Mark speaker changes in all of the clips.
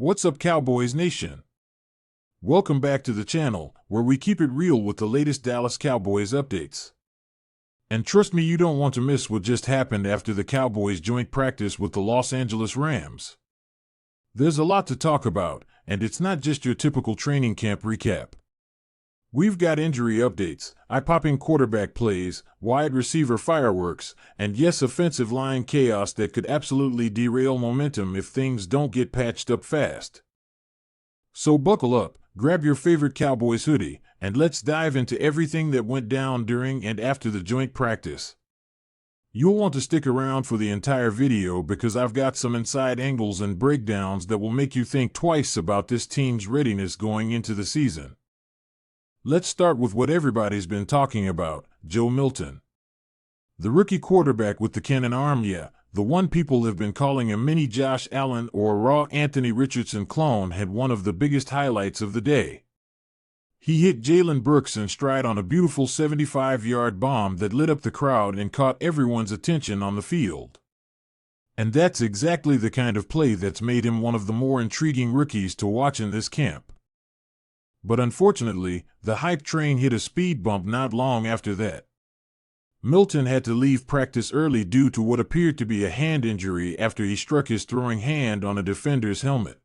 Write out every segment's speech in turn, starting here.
Speaker 1: What's up, Cowboys Nation? Welcome back to the channel, where we keep it real with the latest Dallas Cowboys updates. And trust me, you don't want to miss what just happened after the Cowboys joint practice with the Los Angeles Rams. There's a lot to talk about, and it's not just your typical training camp recap. We've got injury updates, eye-popping quarterback plays, wide receiver fireworks, and yes, offensive line chaos that could absolutely derail momentum if things don't get patched up fast. So buckle up, grab your favorite Cowboys hoodie, and let's dive into everything that went down during and after the joint practice. You'll want to stick around for the entire video because I've got some inside angles and breakdowns that will make you think twice about this team's readiness going into the season. Let's start with what everybody's been talking about, Joe Milton. The rookie quarterback with the cannon arm, the one people have been calling a mini Josh Allen or a raw Anthony Richardson clone, had one of the biggest highlights of the day. He hit Jalen Brooks in stride on a beautiful 75-yard bomb that lit up the crowd and caught everyone's attention on the field. And that's exactly the kind of play that's made him one of the more intriguing rookies to watch in this camp. But unfortunately, the hype train hit a speed bump not long after that. Milton had to leave practice early due to what appeared to be a hand injury after he struck his throwing hand on a defender's helmet.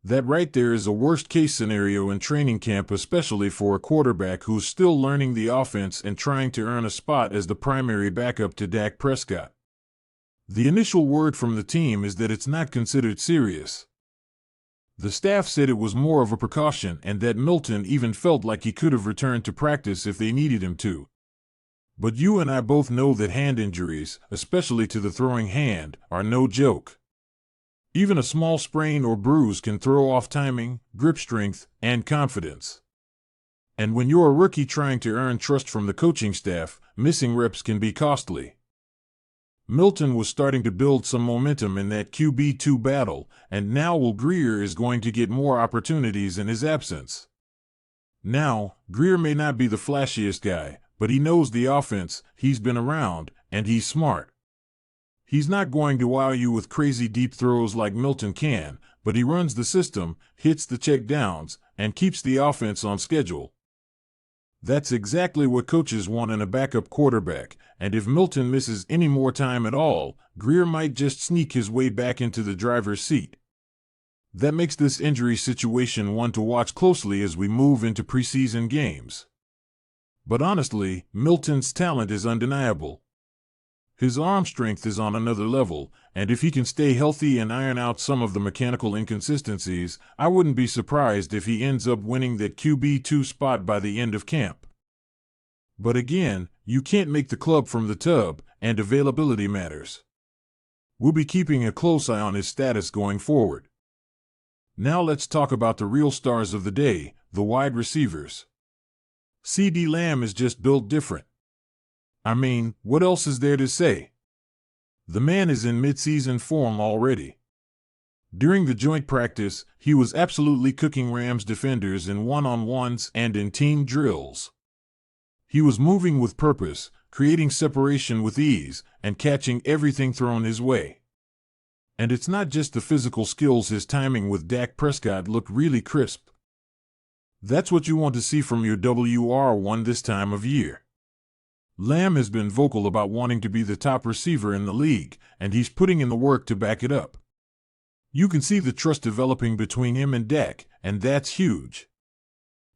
Speaker 1: That right there is a worst-case scenario in training camp, especially for a quarterback who's still learning the offense and trying to earn a spot as the primary backup to Dak Prescott. The initial word from the team is that it's not considered serious. The staff said it was more of a precaution and that Milton even felt like he could have returned to practice if they needed him to. But you and I both know that hand injuries, especially to the throwing hand, are no joke. Even a small sprain or bruise can throw off timing, grip strength, and confidence. And when you're a rookie trying to earn trust from the coaching staff, missing reps can be costly. Milton was starting to build some momentum in that QB2 battle, and now Will Grier is going to get more opportunities in his absence. Now, Grier may not be the flashiest guy, but he knows the offense, he's been around, and he's smart. He's not going to wow you with crazy deep throws like Milton can, but he runs the system, hits the check downs, and keeps the offense on schedule. That's exactly what coaches want in a backup quarterback, and if Milton misses any more time at all, Grier might just sneak his way back into the driver's seat. That makes this injury situation one to watch closely as we move into preseason games. But honestly, Milton's talent is undeniable. His arm strength is on another level, and if he can stay healthy and iron out some of the mechanical inconsistencies, I wouldn't be surprised if he ends up winning that QB2 spot by the end of camp. But again, you can't make the club from the tub, and availability matters. We'll be keeping a close eye on his status going forward. Now let's talk about the real stars of the day, the wide receivers. CeeDee Lamb is just built different. I mean, what else is there to say? The man is in mid-season form already. During the joint practice, he was absolutely cooking Rams defenders in one-on-ones and in team drills. He was moving with purpose, creating separation with ease, and catching everything thrown his way. And it's not just the physical skills, his timing with Dak Prescott looked really crisp. That's what you want to see from your WR1 this time of year. Lamb has been vocal about wanting to be the top receiver in the league, and he's putting in the work to back it up. You can see the trust developing between him and Dak, and that's huge.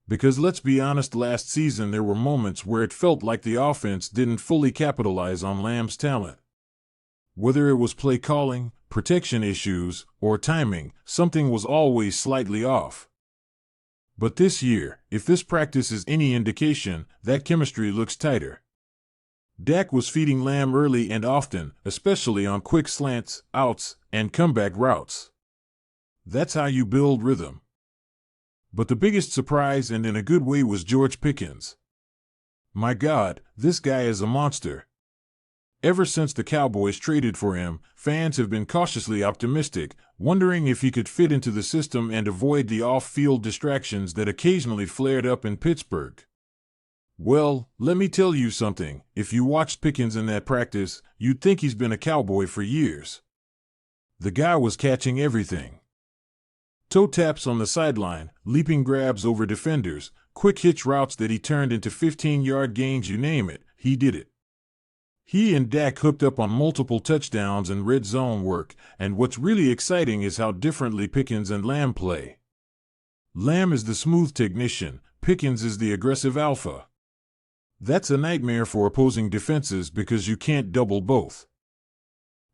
Speaker 1: Because let's be honest, last season there were moments where it felt like the offense didn't fully capitalize on Lamb's talent. Whether it was play calling, protection issues, or timing, something was always slightly off. But this year, if this practice is any indication, that chemistry looks tighter. Dak was feeding Lamb early and often, especially on quick slants, outs, and comeback routes. That's how you build rhythm. But the biggest surprise, and in a good way, was George Pickens. My God, this guy is a monster. Ever since the Cowboys traded for him, fans have been cautiously optimistic, wondering if he could fit into the system and avoid the off-field distractions that occasionally flared up in Pittsburgh. Well, let me tell you something. If you watched Pickens in that practice, you'd think he's been a Cowboy for years. The guy was catching everything. Toe taps on the sideline, leaping grabs over defenders, quick hitch routes that he turned into 15-yard gains, you name it, he did it. He and Dak hooked up on multiple touchdowns and red zone work, and what's really exciting is how differently Pickens and Lamb play. Lamb is the smooth technician, Pickens is the aggressive alpha. That's a nightmare for opposing defenses because you can't double both.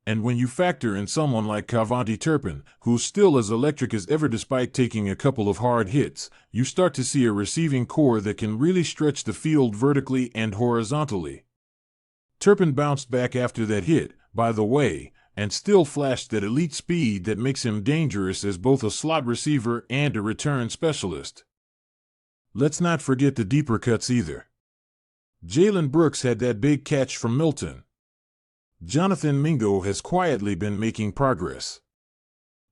Speaker 1: And when you factor in someone like Cavante Turpin, who's still as electric as ever despite taking a couple of hard hits, you start to see a receiving core that can really stretch the field vertically and horizontally. Turpin bounced back after that hit, by the way, and still flashed that elite speed that makes him dangerous as both a slot receiver and a return specialist. Let's not forget the deeper cuts either. Jalen Brooks had that big catch from Milton. Jonathan Mingo has quietly been making progress.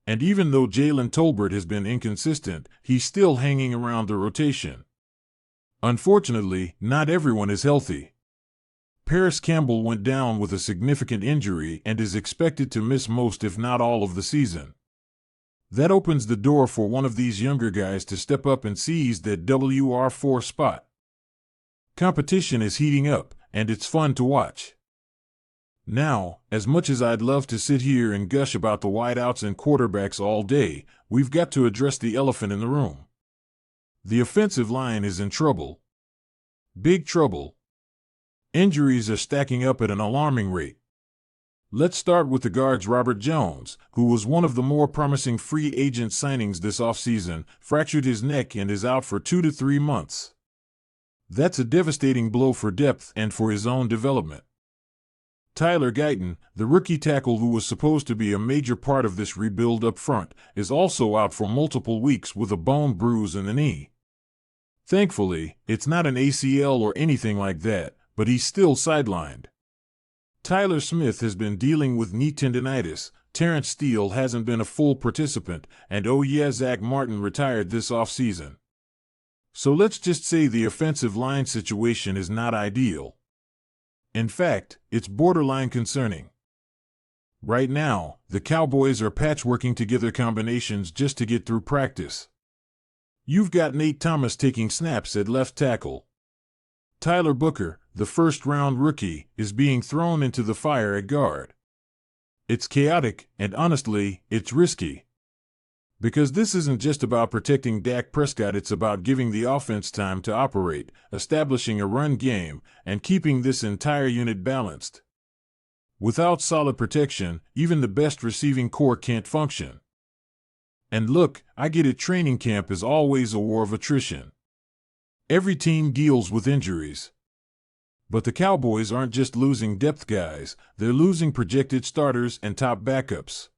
Speaker 1: And even though Jalen Tolbert has been inconsistent, he's still hanging around the rotation. Unfortunately, not everyone is healthy. Paris Campbell went down with a significant injury and is expected to miss most if not all of the season. That opens the door for one of these younger guys to step up and seize that WR4 spot. Competition is heating up, and it's fun to watch. Now, as much as I'd love to sit here and gush about the wideouts and quarterbacks all day, we've got to address the elephant in the room. The offensive line is in trouble. Big trouble. Injuries are stacking up at an alarming rate. Let's start with the guards. Robert Jones, who was one of the more promising free agent signings this offseason, fractured his neck and is out for 2 to 3 months. That's a devastating blow for depth and for his own development. Tyler Guyton, the rookie tackle who was supposed to be a major part of this rebuild up front, is also out for multiple weeks with a bone bruise in the knee. Thankfully, it's not an ACL or anything like that, but he's still sidelined. Tyler Smith has been dealing with knee tendinitis, Terrence Steele hasn't been a full participant, and oh yeah, Zach Martin retired this offseason. So let's just say the offensive line situation is not ideal. In fact, it's borderline concerning. Right now, the Cowboys are patchworking together combinations just to get through practice. You've got Nate Thomas taking snaps at left tackle. Tyler Booker, the first-round rookie, is being thrown into the fire at guard. It's chaotic, and honestly, it's risky. Because this isn't just about protecting Dak Prescott, it's about giving the offense time to operate, establishing a run game, and keeping this entire unit balanced. Without solid protection, even the best receiving core can't function. And look, I get it, training camp is always a war of attrition. Every team deals with injuries. But the Cowboys aren't just losing depth guys, they're losing projected starters and top backups.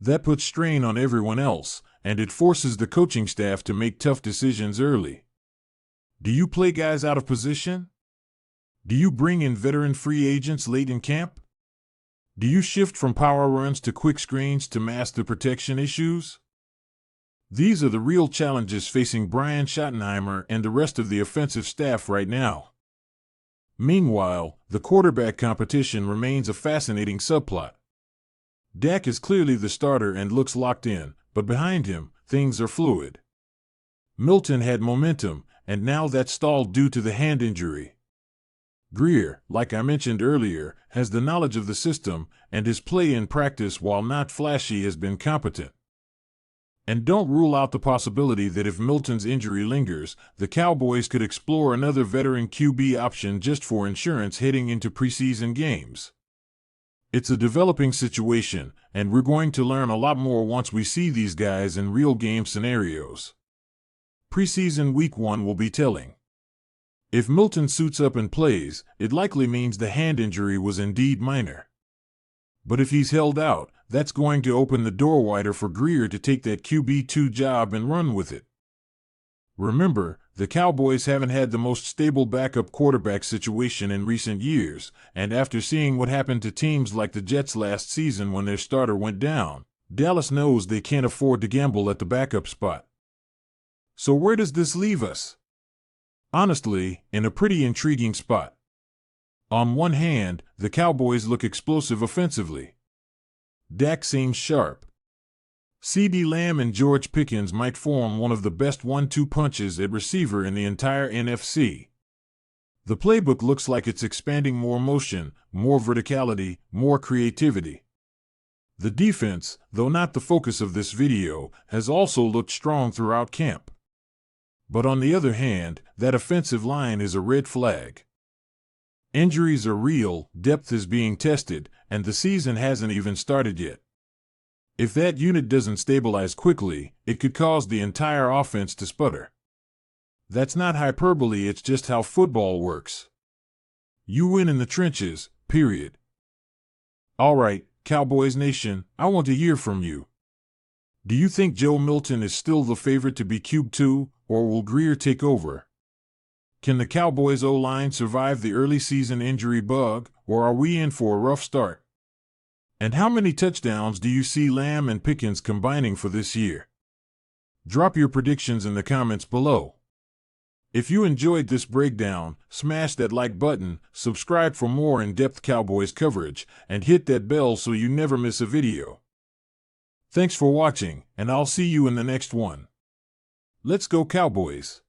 Speaker 1: That puts strain on everyone else, and it forces the coaching staff to make tough decisions early. Do you play guys out of position? Do you bring in veteran free agents late in camp? Do you shift from power runs to quick screens to mask the protection issues? These are the real challenges facing Brian Schottenheimer and the rest of the offensive staff right now. Meanwhile, the quarterback competition remains a fascinating subplot. Dak is clearly the starter and looks locked in, but behind him, things are fluid. Milton had momentum, and now that's stalled due to the hand injury. Greer, like I mentioned earlier, has the knowledge of the system, and his play in practice, while not flashy, has been competent. And don't rule out the possibility that if Milton's injury lingers, the Cowboys could explore another veteran QB option just for insurance heading into preseason games. It's a developing situation, and we're going to learn a lot more once we see these guys in real game scenarios. Preseason Week 1 will be telling. If Milton suits up and plays, it likely means the hand injury was indeed minor. But if he's held out, that's going to open the door wider for Greer to take that QB2 job and run with it. Remember, the Cowboys haven't had the most stable backup quarterback situation in recent years, and after seeing what happened to teams like the Jets last season when their starter went down, Dallas knows they can't afford to gamble at the backup spot. So where does this leave us? Honestly, in a pretty intriguing spot. On one hand, the Cowboys look explosive offensively. Dak seems sharp. CeeDee Lamb and George Pickens might form one of the best 1-2 punches at receiver in the entire NFC. The playbook looks like it's expanding more motion, more verticality, more creativity. The defense, though not the focus of this video, has also looked strong throughout camp. But on the other hand, that offensive line is a red flag. Injuries are real, depth is being tested, and the season hasn't even started yet. If that unit doesn't stabilize quickly, it could cause the entire offense to sputter. That's not hyperbole, it's just how football works. You win in the trenches, period. Alright, Cowboys Nation, I want to hear from you. Do you think Joe Milton is still the favorite to be QB2, or will Greer take over? Can the Cowboys O-line survive the early season injury bug, or are we in for a rough start? And how many touchdowns do you see Lamb and Pickens combining for this year? Drop your predictions in the comments below. If you enjoyed this breakdown, smash that like button, subscribe for more in-depth Cowboys coverage, and hit that bell so you never miss a video. Thanks for watching, and I'll see you in the next one. Let's go Cowboys!